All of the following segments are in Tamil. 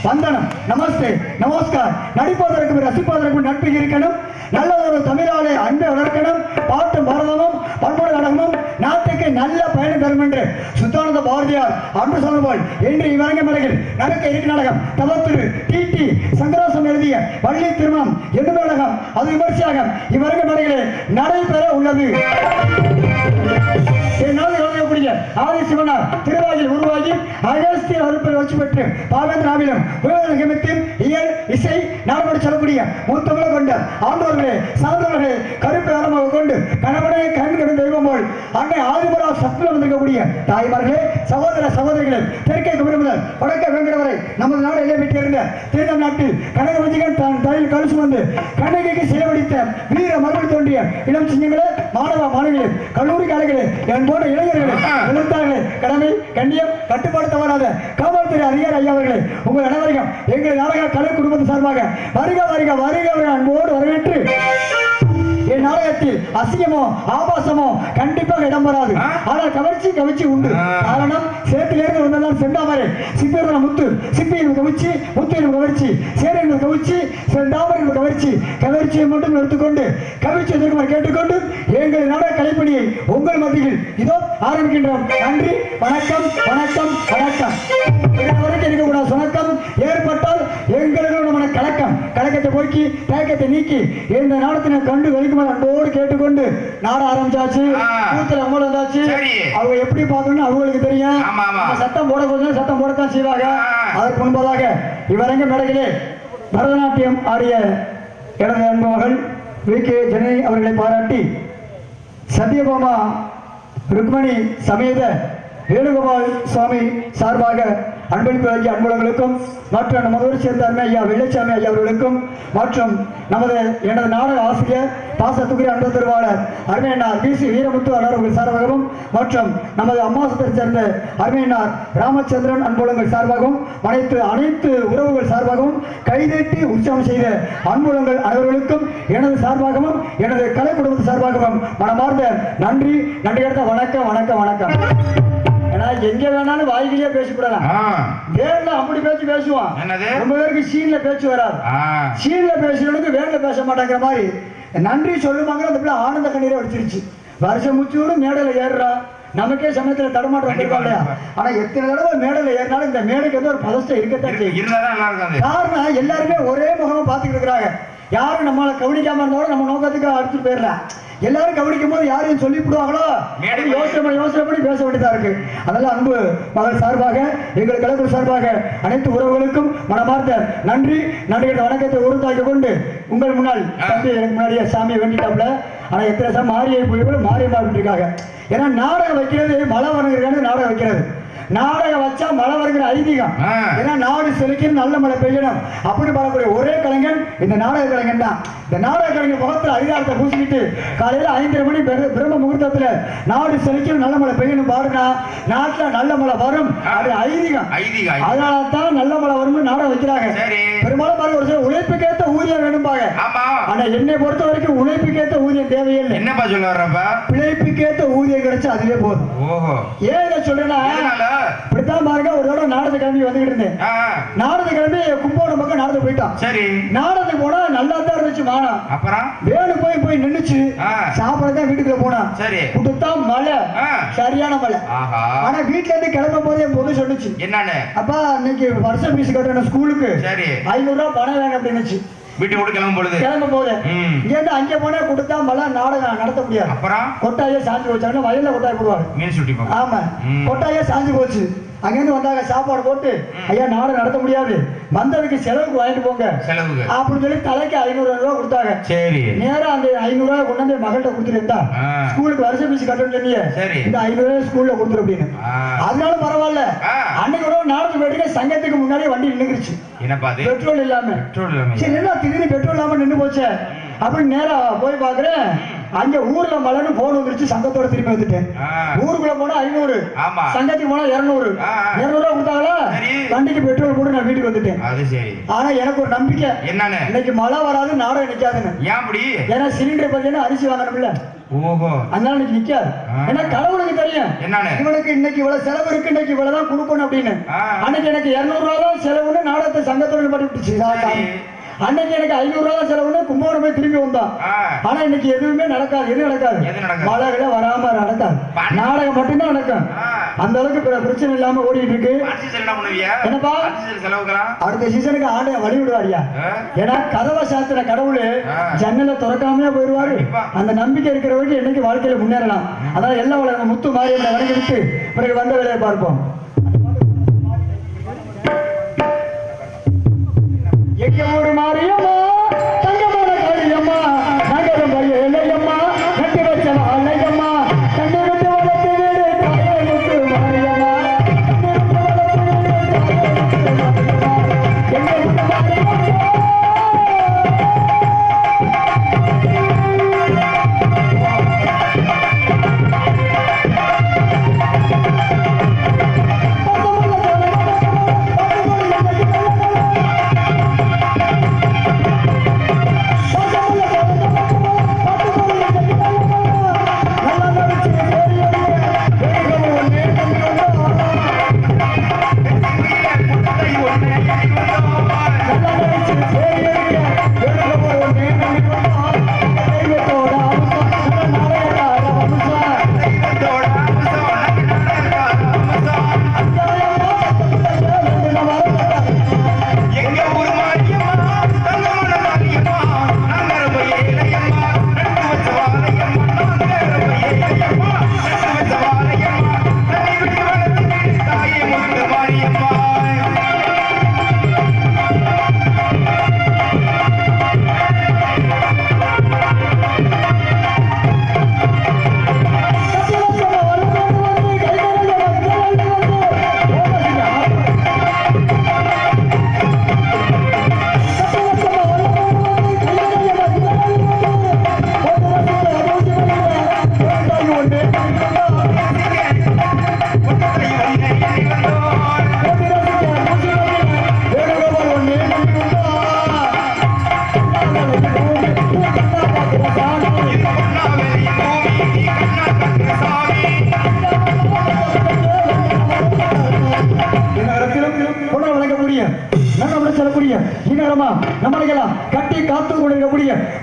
வந்தனம், நமஸ்தே, நமஸ்கார். நடிப்பதற்கும் ரசிப்பதற்கும் நட்பு இருக்கணும். நல்ல ஒரு தமிழாலே அன்பை வளர்க்கணும். பாட்டும் பாரதமும் பண்பாடு நாடகமும் நாட்டுக்கு நல்ல பயணம் தரும் என்று சுத்தானந்த பாரதியார் அன்று சொன்னபோல் இன்று இவரங்க மலையில் நடக்க இருக்கு நாடகம் தவத்திரு டிடி சங்கராசம் எழுதிய வள்ளி திருமணம் என்னும் நாடகம் அது விமர்சையாக இவரங்க மலையிலே நடைபெற உள்ளது. ஆதி சிவனார் திருவாயில் உருவாகி அகஸ்திய வகுப்பில் வச்சு பெற்று பாவேந்திராவிலும் நிகழ்த்தியும் இயல் இசை நாடுபடி சொல்லக்கூடிய மூத்தவளை கொண்ட ஆண்டோர்களே சான்றோர்களே கருப்பு ஆரமாக கொண்டு கணவனை கண்கிடும் தெய்வம் போல் அன்னை ஆதிபரா சத்துல வந்திருக்கக்கூடிய தாய்மார்களே சகோதர சகோதரிகளே தெற்கே குமரி முதல் வடக்க வேண்டியவரை நமது நாடு எல்லை விட்டிருந்த திருநம் நாட்டில் கனக விஜயன் தான் தலையில் கழுசு வந்து கண்ணகிக்கு சிலைவடித்த வீர மறுபடி தோன்றிய இளம் சிங்கங்களே மாணவ மாணவிகளே கல்லூரி காலைகளே என் போன்ற இளைஞர்களே எழுத்தார்களே கடமை கண்ணியம் கட்டுப்பாடு தவறாத காவல்துறை அதிகாரி ஐயா அவர்களே உங்கள் அனைவரையும் எங்கள் நாடக கலை குடும்பத்தின் சார்பாக வருக வருக வருக அன்போடு வரவேற்று என் நாடகத்தில் அசிங்கமோ ஆபாசமோ கண்டிப்பாக இடம் வராது. ஆனால் கவர்ச்சி உண்டு. காரணம் சேத்திலிருந்து வந்ததால் செந்தாமரை சிப்பியர் முத்து சிப்பியின் கவிச்சி முத்தியின் கவர்ச்சி சேரின் கவிச்சி செந்தாமரின் கவர்ச்சியை மட்டும் எடுத்துக்கொண்டு கவிச்சி எதிர்க்குமாறு கேட்டுக்கொண்டு எங்கள் நாடக கலைப்பணியை உங்கள் மத்தியில் இதோ ஆரம்பிக்கின்றோம். நன்றி, வணக்கம், வணக்கம், வணக்கம். வரைக்கும் இருக்கக்கூடாது சுணக்கம் ஏற்பட்டால் எங்களுக்கு நம்ம கலக்கத்தை போக்கி தேக்கத்தை நீக்கி இந்த நாடத்தினை கண்டு வலிக்குமாறு அன்போடு கேட்டுக்கொண்டு நாட ஆரம்பிச்சாச்சு. கூத்துல அமௌண்ட் வந்தாச்சு. அவங்க எப்படி பார்க்கணும்னு அவங்களுக்கு தெரியும். சத்தம் போடத்தான் செய்வாங்க. அதற்கு முன்பதாக இவரங்க மேடையிலே பரதநாட்டியம் ஆடிய எனது அன்பு மகள் வி.கே. ஜனனி அவர்களை பாராட்டி சத்யபாமா ருக்மணி சமேத வேணுகோபால் சுவாமி சார்பாக அன்பளிப்பு வழங்கிய அன்புலங்களுக்கும் மற்றும் நமது சேர்ந்த அருமை ஐயா வெள்ளச்சாமி ஐயா அவர்களுக்கும் மற்றும் எனது நாடக ஆசிரியர் பாசத்துக்குரிய அன்பு திருவாளர் அருமையனார் பி.சி. வீரமுத்து அவர்கள் சார்பாகவும் மற்றும் நமது அம்மாசத்தை சேர்ந்த அருமையனார் ராமச்சந்திரன் அன்புலங்கள் சார்பாகவும் அனைத்து உறவுகள் சார்பாகவும் கைதட்டி உற்சாகம் செய்த அன்புலங்கள் அனைவர்களுக்கும் எனது சார்பாகவும் எனது கலை குடும்பத்து சார்பாகவும் மனமார்ந்த நன்றி எடுத்த வணக்கம், வணக்கம், வணக்கம். எங்க வேணாலும் வாய்கிலேயே பேசக்கூடாது. வேன்ல அப்படி பேசுவான். ரொம்ப பேருக்கு சீன்ல பேச்சு வராது. சீன்ல பேசுறவனுக்கு வேன்ல பேச மாட்டாங்கிற மாதிரி நன்றி சொல்லுவாங்க. அந்த பிள்ளை ஆனந்த கண்ணீரை வச்சிருச்சு. வருஷம் முச்சோடு மேடையில ஏறுறா. நமக்கே சமயத்துல தடமாற்றம் இருக்கா இல்லையா? ஆனா எத்தனை தடவை மேடையில ஏறினாலும் இந்த மேடைக்கு வந்து ஒரு பதஷ்டம் இருக்கத்தான் செய்யும். காரணம் எல்லாருமே ஒரே முகமா பாத்துக்கிட்டு இருக்கிறாங்க. யாரும் நம்மளை கவனிக்காம இருந்தாலும் நம்ம நோக்கத்துக்கு அடுத்து போயிடலாம். எல்லாரும் கவனிக்கும் போது யாரையும் சொல்லிவிடுவாங்களோ யோசனை பண்ணி பேச வேண்டியதா இருக்கு. அதெல்லாம் அன்பு மகள் சார்பாக எங்கள் கலைஞர் சார்பாக அனைத்து உறவுகளுக்கும் மனமார்ந்த நன்றி வணக்கத்தை உறுத்தாக்கி கொண்டு உங்கள் முன்னால் தம்பி எனக்கு முன்னாடியே சாமியை வேண்டிட்டாப்ல. ஆனா எத்தனை சாமி மாறியை போய் மாறியமா இருக்காங்க. ஏன்னா நாடகம் வைக்கிறது மழை வணங்குறதுக்கான நாடகம் வைக்கிறது. நாடகம் வச்சா மழை வருகிற ஐதீகம். ஏன்னா நாடு செழிக்கணும், நல்ல மழை பெய்யணும் அப்படி பாடக்கூடிய ஒரே கலைஞன் இந்த நாடக கலைஞன் தான். இந்த நாடக கலைஞர் முகத்தில் அதிகாரத்தை பூசிக்கிட்டு காலையில 5:30 மணி பிரம்ம முகூர்த்தத்துல நாடு செழிக்கணும், நல்ல மழை பெய்யணும் பாருனா நாட்டுல நல்ல மழை வரும். அது ஐதீகம். அதனாலதான் நல்ல மழை வரும்னு நாடகம் வைக்கிறாங்க. பெரும்பாலும் பாருங்க, ஒரு சில உழைப்புக்கேற்ற ஊதியம் வேணும்பாங்க. ஆனா என்னை பொறுத்த வரைக்கும் உழைப்புக்கேற்ற ஊதியம் தேவையில்லை. என்னப்பா சொல்ல வர்றப்ப? பிழைப்புக்கேற்ற ஊதியம் கிடைச்சா அதுவே போதும். ஏன் இதை சொல்றேன்னா, இப்படித்தான் பாருங்க, ஒரு தடவை நாடக கிளம்பி வந்துகிட்டு இருந்தேன். நாடக கிளம்பி கும்போணம் பக்கம் நாடகம் போயிட்டான். சரி, நாடகத்துக்கு போனா நல்லா தான் இருந்துச்சு வானா. அப்புறம் வேணு போய் போய் நின்னுச்சு. சாப்பிடதான் வீட்டுக்குள்ள போனா. சரி, கொடுத்தான் மழை, சரியான மழை. ஆனா வீட்டுல இருந்து கிளம்ப போதே பொண்ணு சொன்னுச்சு, என்னன்னு, அப்பா இன்னைக்கு வருஷம் பீஸ் கட்டணும் ஸ்கூலுக்கு, 500 ரூபாய் பணம் வேணும் அப்படின்னு. வீட்டுக்கு கிளம்ப போது இங்க அங்கே போனா கொடுத்தா மழை நாடகம் நடத்த முடியாது. அப்புறம் கொட்டாயே சாஞ்சு போச்சாங்க, வயல்ல கொட்டாய் போடுவாங்க. ஆமா, கொட்டாயே சாஞ்சு போச்சு. அங்கிருந்து வந்தாங்க, சாப்பாடு போட்டு, ஐயா நாடகம் நடத்த முடியாது, வந்ததுக்கு செலவுக்கு வாங்கிட்டு போங்க அப்படின்னு சொல்லி தலைக்கு 500 ரூபாய் கொடுத்தாங்க. சரி, நேரம் அந்த 500 ரூபாய் கொண்டு வந்து மகள்கிட்ட கொடுத்துருந்தா, ஸ்கூலுக்கு வருஷ பீஸ் கட்டணும் சொன்னீங்க, இந்த 500 ரூபாய் ஸ்கூல்ல கொடுத்துரு அப்படின்னு. அதனால பரவாயில்ல. அன்னைக்கு கூட நாடகம் போயிட்டு சங்கத்துக்கு முன்னாடியே வண்டி நின்றுச்சு. பெட்ரோல் இல்லாம. சரி, என்ன திடீர்னு பெட்ரோல் இல்லாம நின்று போச்சு அப்படின்னு நேரா போய் பாக்குறேன். அங்க ஊர்ல மழைன்னு போன் வந்துருச்சு. சங்கத்தோட திரும்பி வந்துட்டேன். ஊருக்குள்ள போனா 500, சங்கத்துக்கு போனா 200 ரூபாய் கொடுத்தாங்களா, வண்டிக்கு பெட்ரோல் போட்டு நான் வீட்டுக்கு வந்துட்டேன். ஆனா எனக்கு ஒரு நம்பிக்கை, என்னன்னு, இன்னைக்கு மழை வராது, நாடகம் நிக்காதுன்னு. ஏன்னா சிலிண்டர் பார்த்தீங்கன்னா அரிசி வாங்கணும்ல, அதனால இன்னைக்கு நிக்காது. ஏன்னா கடவுளுக்கு தெரியும் இவனுக்கு இன்னைக்கு இவ்வளவு செலவு இருக்கு, இன்னைக்கு இவ்வளவுதான் கொடுக்கணும் அப்படின்னு. அன்னைக்கு எனக்கு 200 ரூபாய் தான் செலவுன்னு நாடகத்தை சங்கத்தோட படி விட்டுச்சு. அன்னைக்கு எனக்கு 500 ரூபாய் செலவுன்னு கும்பகோணம் போய் திரும்பி வந்தான். ஆனா இன்னைக்கு எதுவுமே நடக்காது. எது நடக்காது? மழைகள வராம நடக்காது, நாடகம் மட்டும்தான் நடக்கும். அந்த அளவுக்கு பிரச்சனை இல்லாம ஓடிட்டு இருக்கு. என்னப்பா அடுத்த சீசனுக்கு ஆடைய வழி விடுவாரியா? ஏன்னா கதவை சாத்திர கடவுள் ஜன்னலை திறக்காமையா போயிடுவாரு. அந்த நம்பிக்கை இருக்கிறவருக்கு என்னைக்கு வாழ்க்கையில முன்னேறலாம். அதான் எல்லா உலகம் முத்து மாரியம்மனை வணங்கி விட்டு பிறகு வந்த வேலையை பார்ப்போம். எங்க ஊரு மாரியம்மா, தங்கமான காளியம்மா, நகரம் வயலையம்மா, நட்டு வச்ச வாழையம்மா, தண்ணி விட்டு வளர்த்து வீடு தாயமுத்து மாரியம்மா, எங்க ஊரு மாரியம்மா.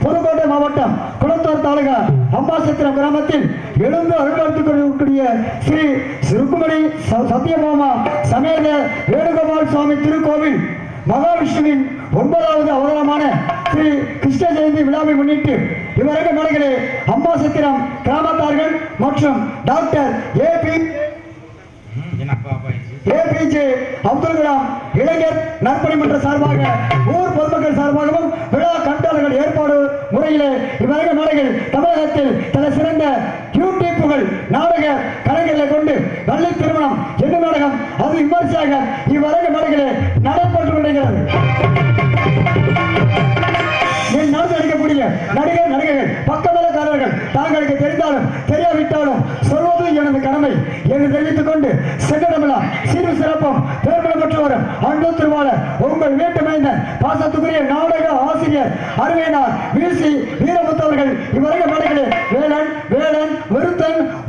புதுக்கோட்டை மாவட்டம் குளத்தூர் தாலுகா அம்பாசத்திரம் கிராமத்தில் எழுந்து அருள்வாழ்த்துக் கொண்டிருக்கக்கூடிய ஸ்ரீ ருக்குமணி சத்யபாமா சமேத வேணுகோபால் சுவாமி திருக்கோவில் மகாவிஷ்ணுவின் 9வது அவதாரமான ஸ்ரீ கிருஷ்ண ஜெயந்தி விழாவை முன்னிட்டு இவரக மலைகளே அம்பாசத்திரம் கிராமத்தார்கள் மற்றும் டாக்டர் ஏபிஜே அப்துல் கலாம் இளைஞர் நற்பணி மன்ற சார்பாக ஊர் பொதுமக்கள் சார்பாகவும் விழா கண்டாளர்கள் ஏற்பாடு முறையிலே இவ்வரக நாடுகள் தமிழகத்தில் தலை சிறந்த யூடியூப்புகள் நாடக கலைஞர்களை கொண்டு வள்ளி திருமணம் என்னும் நாடகம் அது விமர்சையாக இவ்வரங்க மேடைகளே நடைபெற்று கொண்டிருக்கிறது. என் நாடு நடிக்கக்கூடிய நடிகர் நடிகைகள் பக்கமேலக்காரர்கள் தாங்களுக்கு தெரிந்தாலும் தெரியாவிட்டாலும் சொல்வது எனது கடமை என்று தெரிவித்துக் கொண்டு சென்றடமெல்லாம் சீரும் சிறப்பும் பெருமிடம் பெற்று வரும் அன்பு திருவாளர் உங்கள் வீட்டு மைந்தன் பாசத்துக்குரிய நாடக ஆசிரியர் அருமையினார் வீசி வீரமுத்தவர்கள் இவ்வரங்க மேடைகளே வேலன் வேலன்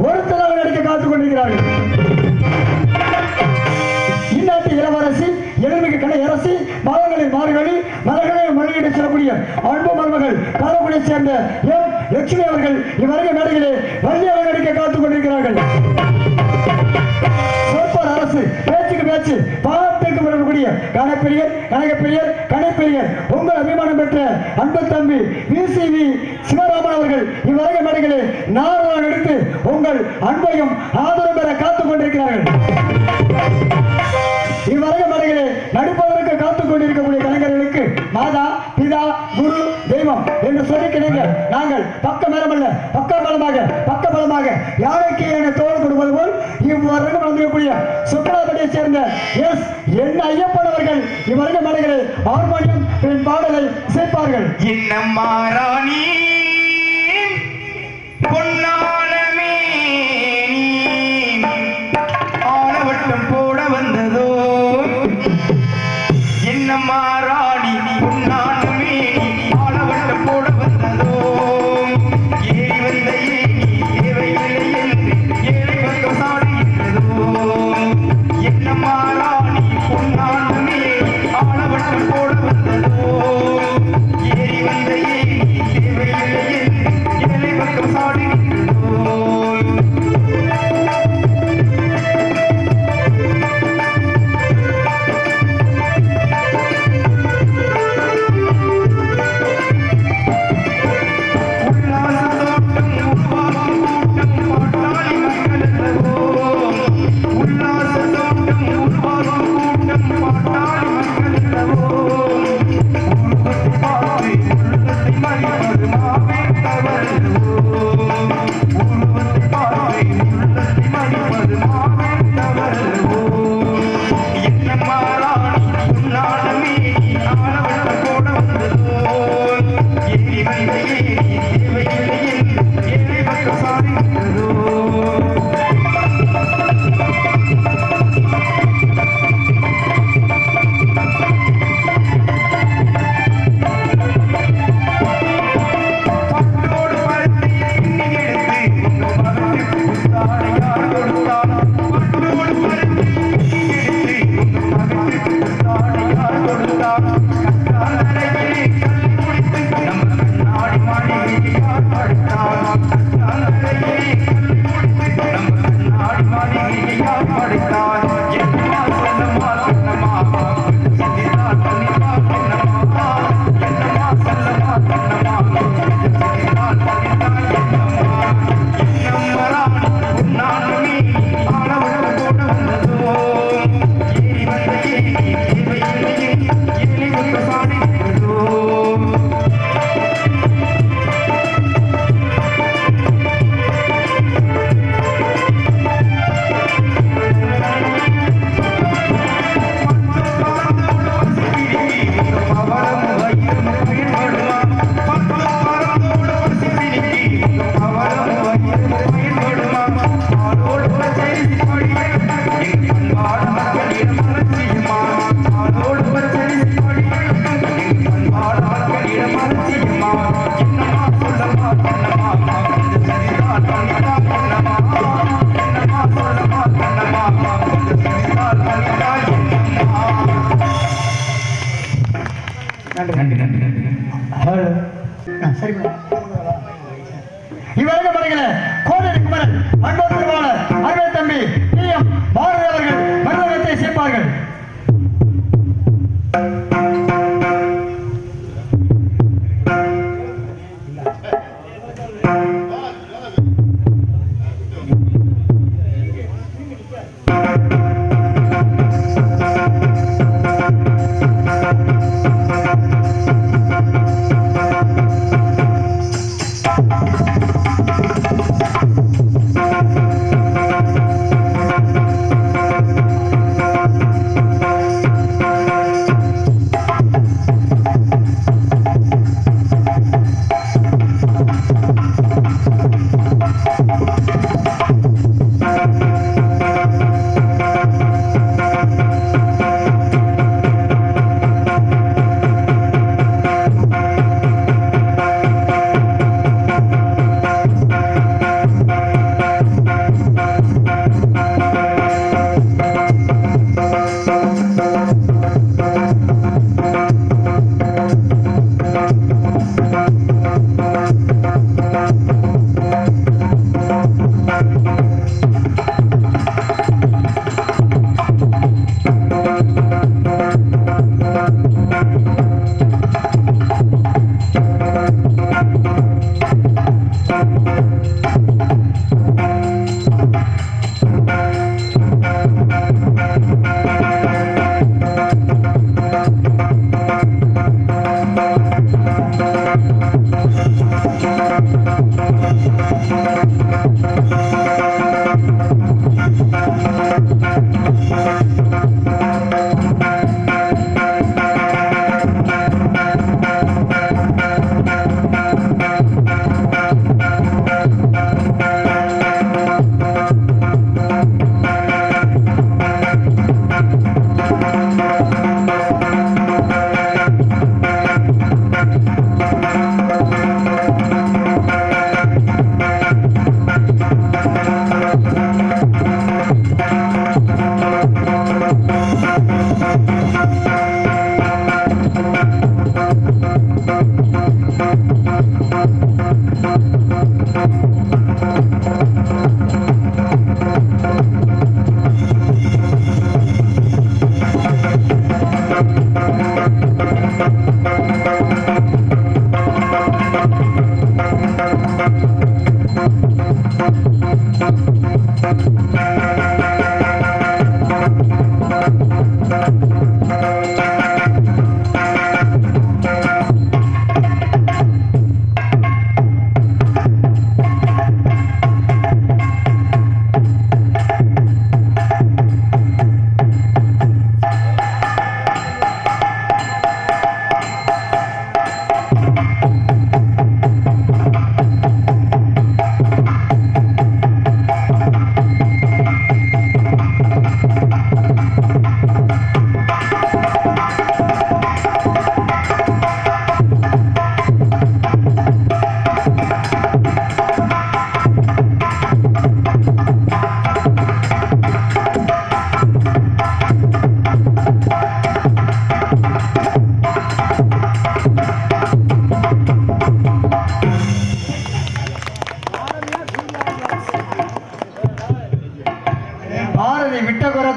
ஒருத்தனாக நடிக்க காத்துக் கொண்டிருக்கிறார்கள். இந்நாட்டு இளவரசி எதிர்மிகு கலை அரசி மதங்களின் மாறுகளி மலர்களை மொழியிட்டு செல்லக்கூடிய அன்பு மருமகள் காலக்குடியை சேர்ந்த எம் லட்சுமி அவர்கள் இவ்வரங்க மேடைகளே வள்ளியாக நடிக்க காத்துக் கொண்டிருக்கிறார்கள். சொற்பார் அரசு பேச்சுக்கு பேச்சு பாட்டுக்கு வரக்கூடிய கணப்பிரியர் கனகப்பிரியர் கணைப்பிரியர் உங்கள் அபிமானம் பெற்ற அன்பு தம்பி விசிவி சிவராமன் அவர்கள் இவ்வரங்க மேடைகளே நாடகம் நடித்து உங்கள் அன்பையும் ஆதரவு பெற காத்துக் கொண்டிருக்கிறார்கள். இவ்வரங்க மேடைகளே நடிப்பதற்கு காத்துக் கொண்டிருக்கக்கூடிய கலைஞர்களுக்கு மாதா பிதா குரு தெய்வம் என்று சொல்லி கிடைங்க நாங்கள் பக்கபலமாக யானைக்கு என தோல் கொடுப்பது போல் இவ்வரங்கம் வந்திருக்கக்கூடிய சுற்றுலாப்பட்டியை சேர்ந்த எஸ் என் ஐயப்பன் அவர்கள் இவ்வரங்க மேடைகளை ஹார்மோனியம் பின் பாடலை இசைப்பார்கள். என்னம்மா ராணி பொன்னானமே ஆலவட்டம் போட வந்ததோ என்னம்மா ராணி பொன்னானமே ஆலவட்டம் போட வந்ததோ ஏறி வந்த ஏவையில்லை என்று ஏழை பக்கம் சாடுகின்றதோ என்னம்மா ராணி பொன்னானமே ஆலவட்டம் போட வந்ததோ ஏறி வந்த ஏவையில்லை என்று ஏழை பக்கம் சாடுகின்றதோ நம்ம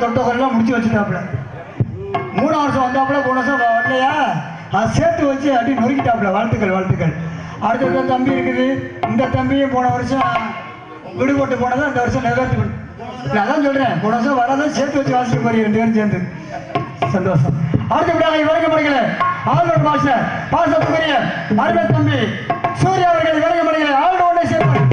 தொட்டகுறையெல்லாம் முடிச்சு வச்சுட்டாப்புல. 3 வருஷம் வந்தாப்புல, 3 வருஷம் வரலையா, அதை சேர்த்து வச்சு அப்படி நொறுக்கிட்டாப்புல. வாழ்த்துக்கள் வாழ்த்துக்கள். அடுத்த தம்பி இருக்குது, இந்த தம்பியும் போன வருஷம் விடுபட்டு போனதை இந்த வருஷம் நிறைவேற்றி. அதான் சொல்றேன், போன வருஷம் வரதான் சேர்த்து வச்சு வாசிக்க போறீங்க 2 பேரும் சேர்ந்து. சந்தோஷம். அடுத்தபடியாக வணக்கப்படுகிறேன் ஆளுநர் மாஸ்டர் பாசத்துக்குரிய அருமை தம்பி சூர்யா அவர்கள் வணக்கப்படுகிறேன். ஆளுநர் ஒன்றை சேர்ப்பார்.